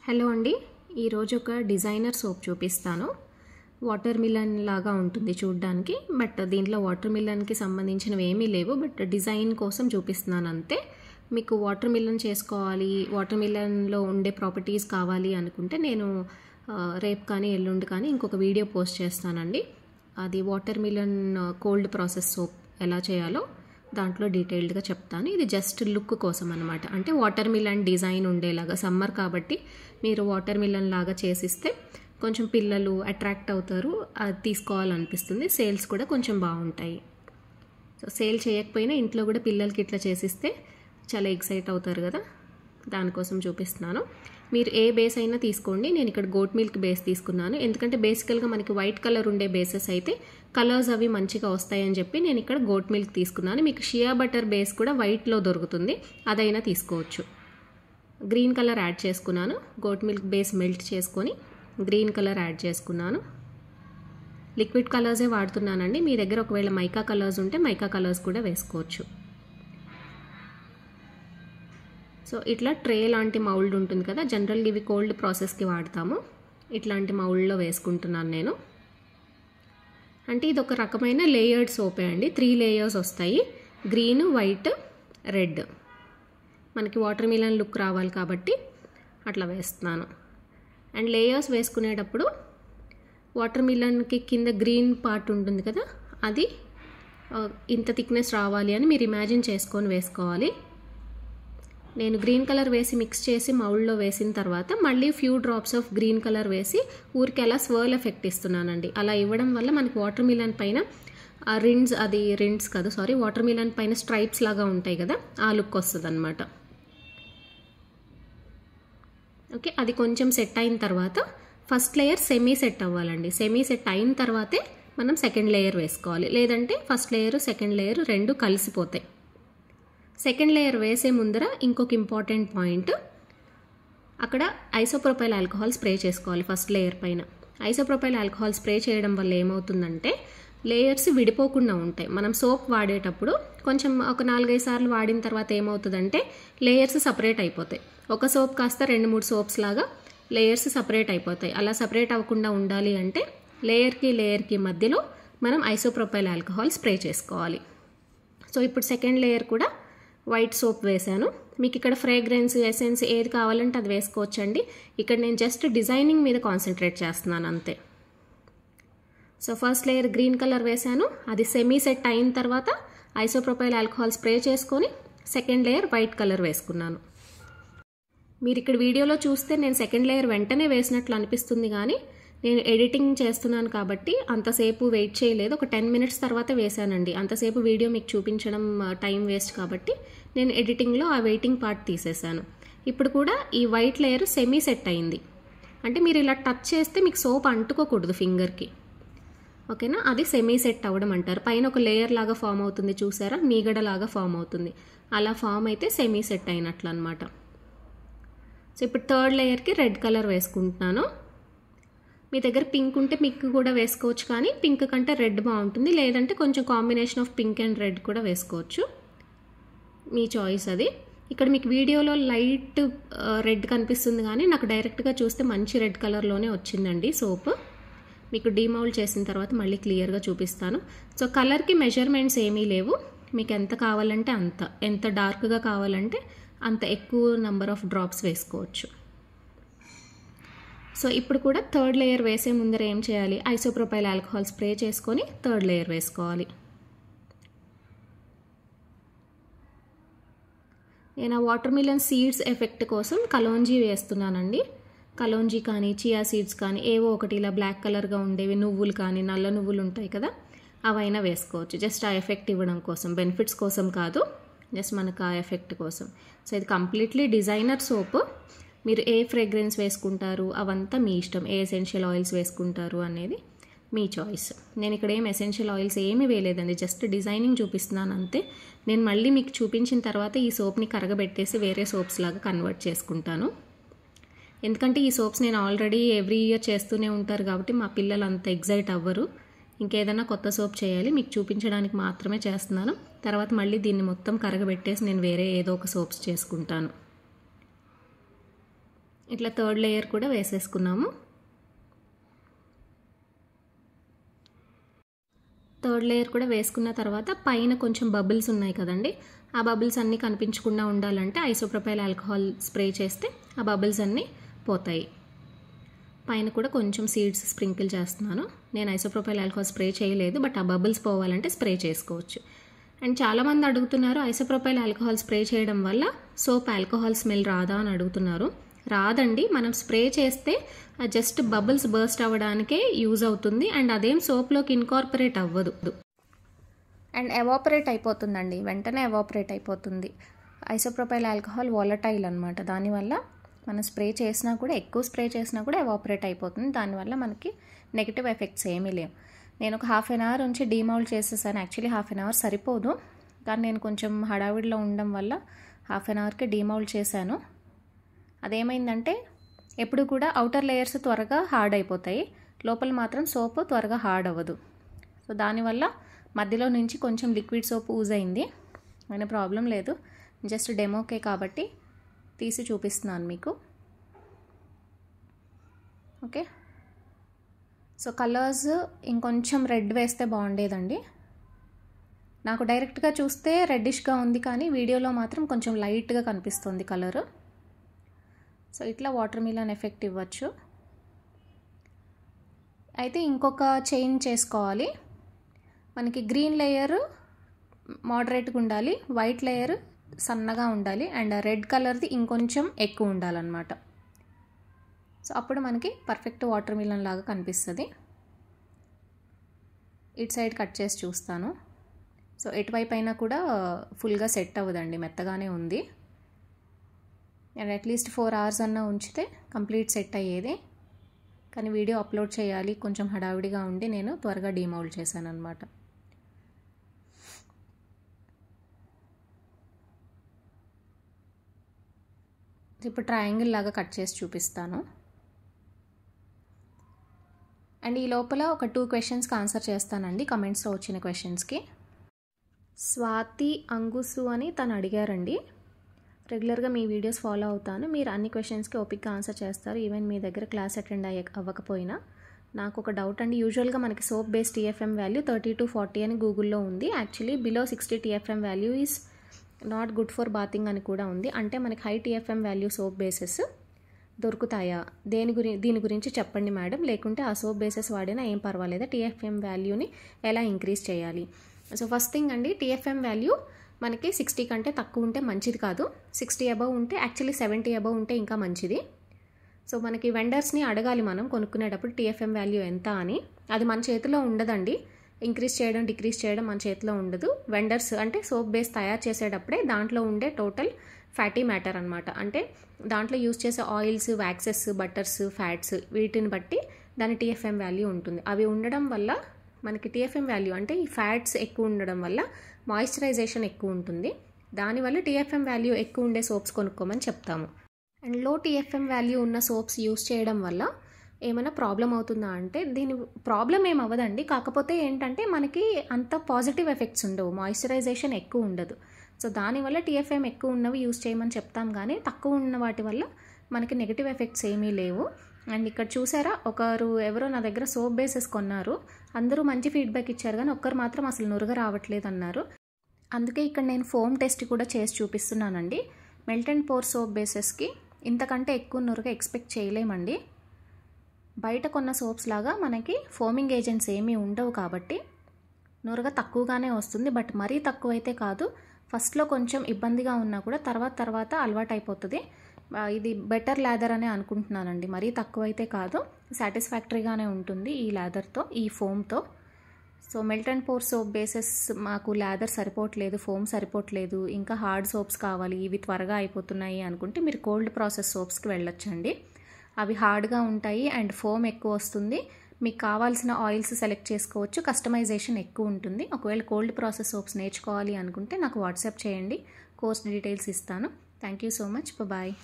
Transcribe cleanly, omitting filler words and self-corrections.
Hello అండి, ఈరోజు ఒక డిజైనర్ సోప్ చూపిస్తాను. వాటర్ మిలన్ లాగా ఉంటుంది చూడడానికి, బట్ దీంట్లో వాటర్ మిలన్కి సంబంధించినవి ఏమీ లేవు. బట్ డిజైన్ కోసం చూపిస్తున్నాను అంతే. మీకు వాటర్ మిలన్ చేసుకోవాలి, వాటర్ మిలన్లో ఉండే ప్రాపర్టీస్ కావాలి అనుకుంటే నేను రేపు కానీ ఎల్లుండి కానీ ఇంకొక వీడియో పోస్ట్ చేస్తానండి. అది water melon cold process soap ఎలా చేయాలో దాంట్లో డీటెయిల్డ్గా చెప్తాను. ఇది జస్ట్ లుక్ కోసం అనమాట. అంటే వాటర్ మిలన్ డిజైన్ ఉండేలాగా, సమ్మర్ కాబట్టి మీరు వాటర్ మిలన్ లాగా చేసిస్తే కొంచెం పిల్లలు అట్రాక్ట్ అవుతారు, అది తీసుకోవాలనిపిస్తుంది. సేల్స్ కూడా కొంచెం బాగుంటాయి. సో సేల్ చేయకపోయినా ఇంట్లో కూడా పిల్లలకి ఇట్లా చేసిస్తే చాలా ఎక్సైట్ అవుతారు కదా, దానికోసం చూపిస్తున్నాను. మీరు ఏ బేస్ అయినా తీసుకోండి. నేను ఇక్కడ గోట్ మిల్క్ బేస్ తీసుకున్నాను, ఎందుకంటే బేసికల్గా మనకి వైట్ కలర్ ఉండే బేసెస్ అయితే కలర్స్ అవి మంచిగా వస్తాయని చెప్పి నేను ఇక్కడ గోట్ మిల్క్ తీసుకున్నాను. మీకు షియా బటర్ బేస్ కూడా వైట్లో దొరుకుతుంది, అదైనా తీసుకోవచ్చు. గ్రీన్ కలర్ యాడ్ చేసుకున్నాను. గోట్ మిల్క్ బేస్ మెల్ట్ చేసుకొని గ్రీన్ కలర్ యాడ్ చేసుకున్నాను. లిక్విడ్ కలర్సే వాడుతున్నానండి. మీ దగ్గర ఒకవేళ మైకా కలర్స్ ఉంటే మైకా కలర్స్ కూడా వేసుకోవచ్చు. సో ఇట్లా ట్రే లాంటి మౌల్డ్ ఉంటుంది కదా, జనరల్గా ఇవి కోల్డ్ ప్రాసెస్కి వాడతాము. ఇట్లాంటి మౌల్డ్లో వేసుకుంటున్నాను నేను. అంటే ఇది ఒక రకమైన లేయర్డ్ సోపే అండి. 3 లేయర్స్ వస్తాయి, గ్రీన్, వైట్, రెడ్. మనకి వాటర్ మిలన్ లుక్ రావాలి కాబట్టి అట్లా వేస్తున్నాను. అండ్ లేయర్స్ వేసుకునేటప్పుడు వాటర్ మిలన్కి కింద గ్రీన్ పార్ట్ ఉంటుంది కదా, అది ఇంత థిక్నెస్ రావాలి అని మీరు ఇమాజిన్ చేసుకొని వేసుకోవాలి. నేను గ్రీన్ కలర్ వేసి మిక్స్ చేసి మౌల్డ్లో వేసిన తర్వాత మళ్ళీ few drops of green colour వేసి ఊరికి అలా స్వర్ల్ ఎఫెక్ట్ ఇస్తున్నానండి. అలా ఇవ్వడం వల్ల మనకి వాటర్ మిలన్ పైన వాటర్ మిలన్ పైన స్ట్రైప్స్ లాగా ఉంటాయి కదా, ఆ లుక్ వస్తుంది అనమాట. ఓకే, అది కొంచెం సెట్ అయిన తర్వాత ఫస్ట్ లేయర్ సెమీ సెట్ అవ్వాలండి. సెమీ సెట్ అయిన తర్వాతే మనం సెకండ్ లేయర్ వేసుకోవాలి, లేదంటే ఫస్ట్ లేయర్ సెకండ్ లేయర్ రెండు కలిసిపోతాయి. సెకండ్ లేయర్ వేసే ముందర ఇంకొక ఇంపార్టెంట్ పాయింట్, అక్కడ ఐసోప్రొపైల్ ఆల్కహాల్ స్ప్రే చేసుకోవాలి ఫస్ట్ లేయర్ పైన. ఐసోప్రొపైల్ ఆల్కహాల్ స్ప్రే చేయడం వల్ల ఏమవుతుందంటే లేయర్స్ విడిపోకుండా ఉంటాయి. మనం సోప్ వాడేటప్పుడు కొంచెం ఒక 4-5 సార్లు వాడిన తర్వాత ఏమవుతుందంటే లేయర్స్ సపరేట్ అయిపోతాయి. ఒక సోప్ కాస్త 2-3 సోప్స్ లాగా లేయర్స్ సపరేట్ అయిపోతాయి. అలా సపరేట్ అవ్వకుండా ఉండాలి అంటే లేయర్కి మధ్యలో మనం ఐసోప్రొపైల్ ఆల్కహాల్ స్ప్రే చేసుకోవాలి. సో ఇప్పుడు సెకండ్ లేయర్ కూడా వైట్ సోప్ వేసాను. మీకు ఇక్కడ ఫ్రేగ్రెన్స్, ఎసెన్స్ ఏది కావాలంటే అది వేసుకోవచ్చండి. ఇక్కడ నేను జస్ట్ డిజైనింగ్ మీద కాన్సన్ట్రేట్ చేస్తున్నాను అంతే. So first layer green colour వేసాను, అది సెమీ సెట్ అయిన తర్వాత ఐసోప్రొపైల్ ఆల్కహాల్ స్ప్రే చేసుకొని సెకండ్ లేయర్ వైట్ కలర్ వేసుకున్నాను. మీరు ఇక్కడ వీడియోలో చూస్తే నేను సెకండ్ లేయర్ వెంటనే వేసినట్లు అనిపిస్తుంది, కానీ నేను ఎడిటింగ్ చేస్తున్నాను కాబట్టి అంతసేపు వెయిట్ చేయలేదు. ఒక 10 మినిట్స్ తర్వాత వేసానండి. అంతసేపు వీడియో మీకు చూపించడం టైం వేస్ట్ కాబట్టి నేను ఎడిటింగ్లో ఆ వెయిటింగ్ పార్ట్ తీసేసాను. ఇప్పుడు కూడా ఈ వైట్ లేయర్ సెమీ సెట్ అయింది. అంటే మీరు ఇలా టచ్ చేస్తే మీకు సోప్ అంటుకోకూడదు ఫింగర్కి, ఓకేనా? అది సెమీ సెట్ అవ్వడం అంటారు. పైన ఒక లేయర్ లాగా ఫామ్ అవుతుంది చూసారా, మీగడ లాగా ఫామ్ అవుతుంది. అలా ఫామ్ అయితే సెమీ సెట్ అయినట్లు అనమాట. సో ఇప్పుడు థర్డ్ లేయర్కి రెడ్ కలర్ వేసుకుంటున్నాను. మీ దగ్గర పింక్ ఉంటే పింక్ కూడా వేసుకోవచ్చు, కానీ పింక్ కంటే రెడ్ బాగుంటుంది. లేదంటే కొంచెం combination of pink and red కూడా వేసుకోవచ్చు, మీ చాయిస్ అది. ఇక్కడ మీకు వీడియోలో లైట్ రెడ్ కనిపిస్తుంది, కానీ నాకు డైరెక్ట్గా చూస్తే మంచి రెడ్ కలర్లోనే వచ్చిందండి సోప్. మీకు డీమౌల్డ్ చేసిన తర్వాత మళ్ళీ క్లియర్గా చూపిస్తాను. సో కలర్కి మెజర్మెంట్స్ ఏమీ లేవు, మీకు ఎంత కావాలంటే అంత, ఎంత డార్క్గా కావాలంటే అంత ఎక్కువ నెంబర్ ఆఫ్ డ్రాప్స్ వేసుకోవచ్చు. సో ఇప్పుడు కూడా థర్డ్ లేయర్ వేసే ముందర ఏం చేయాలి, ఐసోప్రొపైల్ ఆల్కహాల్ స్ప్రే చేసుకొని థర్డ్ లేయర్ వేసుకోవాలి. నేను ఆ వాటర్ మిలన్ సీడ్స్ ఎఫెక్ట్ కోసం కలోంజీ వేస్తున్నానండి. కలోంజీ కానీ చియా సీడ్స్ కానీ ఏవో ఒకటి ఇలా బ్లాక్ కలర్గా ఉండేవి, నువ్వులు కానీ నల్ల నువ్వులు ఉంటాయి కదా, అవైనా వేసుకోవచ్చు. జస్ట్ ఆ ఎఫెక్ట్ ఇవ్వడం కోసం, బెనిఫిట్స్ కోసం కాదు, జస్ట్ మనకు ఆ ఎఫెక్ట్ కోసం. సో ఇది కంప్లీట్లీ డిజైనర్ సోప్. మీరు ఏ ఫ్రేగ్రెన్స్ వేసుకుంటారు అవంతా మీ ఇష్టం, ఏ ఎసెన్షియల్ ఆయిల్స్ వేసుకుంటారు అనేది మీ చాయిస్. నేను ఇక్కడ ఏం ఎసెన్షియల్ ఆయిల్స్ ఏమీ వేయలేదండి, జస్ట్ డిజైనింగ్ చూపిస్తున్నాను అంతే. నేను మళ్ళీ మీకు చూపించిన తర్వాత ఈ సోప్ని కరగబెట్టేసి వేరే సోప్స్ లాగా కన్వర్ట్ చేసుకుంటాను. ఎందుకంటే ఈ సోప్స్ నేను ఆల్రెడీ ఎవ్రీ ఇయర్ చేస్తూనే ఉంటారు కాబట్టి మా పిల్లలు అంత ఎగ్జైట్ అవ్వరు. ఇంకేదైనా కొత్త సోప్ చేయాలి మీకు చూపించడానికి మాత్రమే చేస్తున్నాను. తర్వాత మళ్ళీ దీన్ని మొత్తం కరగబెట్టేసి నేను వేరే ఏదో ఒక సోప్స్ చేసుకుంటాను. ఇట్లా థర్డ్ లేయర్ కూడా వేసేసుకున్నాము. థర్డ్ లేయర్ కూడా వేసుకున్న తర్వాత పైన కొంచెం బబుల్స్ ఉన్నాయి కదండి, ఆ బబుల్స్ అన్నీ కనిపించకుండా ఉండాలంటే ఐసోప్రొపైల్ ఆల్కహాల్ స్ప్రే చేస్తే ఆ బబుల్స్ అన్నీ పోతాయి. పైన కూడా కొంచెం సీడ్స్ స్ప్రింకిల్ చేస్తున్నాను. నేను ఐసోప్రొపైల్ ఆల్కహాల్ స్ప్రే చేయలేదు, బట్ ఆ బబుల్స్ పోవాలంటే స్ప్రే చేసుకోవచ్చు. అండ్ చాలామంది అడుగుతున్నారు ఐసోప్రొపైల్ ఆల్కహాల్ స్ప్రే చేయడం వల్ల సోప్ ఆల్కహాల్ స్మెల్ రాదా అని అడుగుతున్నారు. రాదండి, మనం స్ప్రే చేస్తే జస్ట్ బబుల్స్ బర్స్ట్ అవ్వడానికే యూజ్ అవుతుంది అండ్ అదేం సోప్లోకి ఇన్కార్పొరేట్ అవ్వదు అండ్ ఎవాపరేట్ అయిపోతుందండి, వెంటనే ఎవాపరేట్ అయిపోతుంది. ఐసోప్రొపైల్ ఆల్కహాల్ వాలటైల్ అనమాట, దానివల్ల మనం స్ప్రే చేసినా కూడా ఎక్కువ స్ప్రే చేసినా కూడా ఎవాపరేట్ అయిపోతుంది. దానివల్ల మనకి నెగిటివ్ ఎఫెక్ట్స్ ఏమీ లేవు. నేను ఒక హాఫ్ అన్ అవర్ ఉంచి డీమౌల్డ్ చేసేసాను. యాక్చువల్లీ హాఫ్ అన్ అవర్ సరిపోదు, కానీ నేను కొంచెం హడావిడిలో ఉండడం వల్ల హాఫ్ అన్ అవర్కి డీమౌల్డ్ చేశాను. అదేమైందంటే ఎప్పుడు కూడా అవుటర్ లేయర్స్ త్వరగా హార్డ్ అయిపోతాయి, లోపల మాత్రం సోప్ త్వరగా హార్డ్ అవ్వదు. సో దానివల్ల మధ్యలో నుంచి కొంచెం లిక్విడ్ సోప్ యూజ్ అయింది, అయినా ప్రాబ్లం లేదు. జస్ట్ డెమోకే కాబట్టి తీసి చూపిస్తున్నాను మీకు. ఓకే, సో కలర్స్ ఇంకొంచెం రెడ్ వేస్తే బాగుండేదండి. నాకు డైరెక్ట్గా చూస్తే రెడ్డిష్గా ఉంది, కానీ వీడియోలో మాత్రం కొంచెం లైట్గా కనిపిస్తుంది కలర్. సో ఇట్లా వాటర్ మిలన్ ఎఫెక్ట్ ఇవ్వచ్చు. అయితే ఇంకొక చేంజ్ చేసుకోవాలి. మనకి గ్రీన్ లేయర్ మోడరేట్గా ఉండాలి, వైట్ లేయర్ సన్నగా ఉండాలి అండ్ రెడ్ కలర్ది ఇంకొంచెం ఎక్కువ ఉండాలన్నమాట. సో అప్పుడు మనకి పర్ఫెక్ట్ వాటర్ మిలన్ లాగా కనిపిస్తుంది. ఇటు సైడ్ కట్ చేసి చూస్తాను. సో ఎటువైపు అయినా కూడా ఫుల్గా సెట్ అవ్వదండి, మెత్తగానే ఉంది. అండ్ అట్లీస్ట్ 4 hours అన్నా ఉంచితే కంప్లీట్ సెట్ అయ్యేది, కానీ వీడియో అప్లోడ్ చేయాలి, కొంచెం హడావిడిగా ఉండి నేను త్వరగా డీమౌల్డ్ చేశాను అనమాట. ఇప్పుడు ట్రయాంగిల్ లాగా కట్ చేసి చూపిస్తాను. అండ్ ఈ లోపల ఒక 2 questions ఆన్సర్ చేస్తానండి, కమెంట్స్లో వచ్చిన క్వశ్చన్స్కి. స్వాతి అంగుసు అని తను అడిగారండి. రెగ్యులర్గా మీ వీడియోస్ ఫాలో అవుతాను, మీరు అన్ని క్వశ్చన్స్కి ఓపిక్గా ఆన్సర్ చేస్తారు, ఈవెన్ మీ దగ్గర క్లాస్ అటెండ్ అవ్వకపోయినా. నాకు ఒక డౌట్ అండి, యూజువల్గా మనకి soap base TFM value 30 to 40 అని గూగుల్లో ఉంది. Actually below 60 TFM value is not good for bathing అని కూడా ఉంది. అంటే మనకి high TFM value soap bases దొరుకుతాయా, దీని గురించి చెప్పండి మేడం, లేకుంటే ఆ సోప్ బేసెస్ వాడినా ఏం పర్వాలేదా, TFM వాల్యూని ఎలా ఇంక్రీజ్ చేయాలి. సో ఫస్ట్ థింగ్ అండి, TFM వాల్యూ మనకి 60 కంటే తక్కువ ఉంటే మంచిది కాదు, 60 అబవ్ ఉంటే, యాక్చువల్లీ 70 అబవ్ ఉంటే ఇంకా మంచిది. సో మనకి వెండర్స్ని అడగాలి మనం కొనుక్కునేటప్పుడు TFM వాల్యూ ఎంత అని. అది మన చేతిలో ఉండదండి, ఇంక్రీజ్ చేయడం డిక్రీజ్ చేయడం మన చేతిలో ఉండదు. వెండర్స్ అంటే సోప్ బేస్ తయారు చేసేటప్పుడే దాంట్లో ఉండే టోటల్ ఫ్యాటీ మ్యాటర్ అనమాట, అంటే దాంట్లో యూజ్ చేసే ఆయిల్స్, వ్యాక్సెస్, బటర్స్, ఫ్యాట్స్, వీటిని బట్టి దాని TFM వాల్యూ ఉంటుంది. అవి ఉండడం వల్ల మనకి TFM వాల్యూ అంటే ఈ ఫ్యాట్స్ ఎక్కువ ఉండడం వల్ల మాయిశ్చరైజేషన్ ఎక్కువ ఉంటుంది, దానివల్ల TFM వాల్యూ ఎక్కువ ఉండే సోప్స్ కొనుక్కోమని చెప్తాము. అండ్ లో TFM వాల్యూ ఉన్న సోప్స్ యూస్ చేయడం వల్ల ఏమైనా ప్రాబ్లం అవుతుందా అంటే దీని ప్రాబ్లం ఏం అవ్వదండి, కాకపోతే ఏంటంటే మనకి అంత పాజిటివ్ ఎఫెక్ట్స్ ఉండవు, మాయిశ్చరైజేషన్ ఎక్కువ ఉండదు. సో దానివల్ల TFM ఎక్కువ ఉన్నవి యూస్ చేయమని చెప్తాం, కానీ తక్కువ ఉన్న వాటి వల్ల మనకి నెగిటివ్ ఎఫెక్ట్స్ ఏమీ లేవు. అండ్ ఇక్కడ చూసారా, ఎవరో నా దగ్గర సోప్ బేసెస్ కొన్నారు, అందరూ మంచి ఫీడ్బ్యాక్ ఇచ్చారు, కానీ ఒక్కరు మాత్రం అసలు నురగ రావట్లేదు అన్నారు. అందుకే ఇక్కడ నేను ఫోమ్ టెస్ట్ కూడా చేసి చూపిస్తున్నానండి. మెల్ట్ అండ్ పోర్ సోప్ బేసెస్కి ఇంతకంటే ఎక్కువ నురగ ఎక్స్పెక్ట్ చేయలేమండి. బయట కొన్న సోప్స్ లాగా మనకి ఫోమింగ్ ఏజెంట్స్ ఏమీ ఉండవు కాబట్టి నురగ తక్కువగానే వస్తుంది, బట్ మరీ తక్కువ అయితే కాదు. ఫస్ట్లో కొంచెం ఇబ్బందిగా ఉన్నా కూడా తర్వాత అలవాటు అయిపోతుంది. ఇది బెటర్ లాదర్ అనే అనుకుంటున్నానండి, మరీ తక్కువ అయితే కాదు, సాటిస్ఫాక్టరీగానే ఉంటుంది ఈ లాదర్తో, ఈ ఫోమ్తో. So melt and pour soap bases మాకు లాదర్ సరిపోవట్లేదు, ఫోమ్ సరిపోవట్లేదు, ఇంకా హార్డ్ సోప్స్ కావాలి, ఇవి త్వరగా అయిపోతున్నాయి అనుకుంటే మీరు కోల్డ్ ప్రాసెస్ సోప్స్కి వెళ్ళొచ్చండి. అవి హార్డ్గా ఉంటాయి అండ్ ఫోమ్ ఎక్కువ వస్తుంది, మీకు కావాల్సిన ఆయిల్స్ సెలెక్ట్ చేసుకోవచ్చు, కస్టమైజేషన్ ఎక్కువ ఉంటుంది. ఒకవేళ కోల్డ్ ప్రాసెస్ సోప్స్ నేర్చుకోవాలి అనుకుంటే నాకు వాట్సాప్ చేయండి, కోర్స్ డీటెయిల్స్ ఇస్తాను. Thank you so much, bye.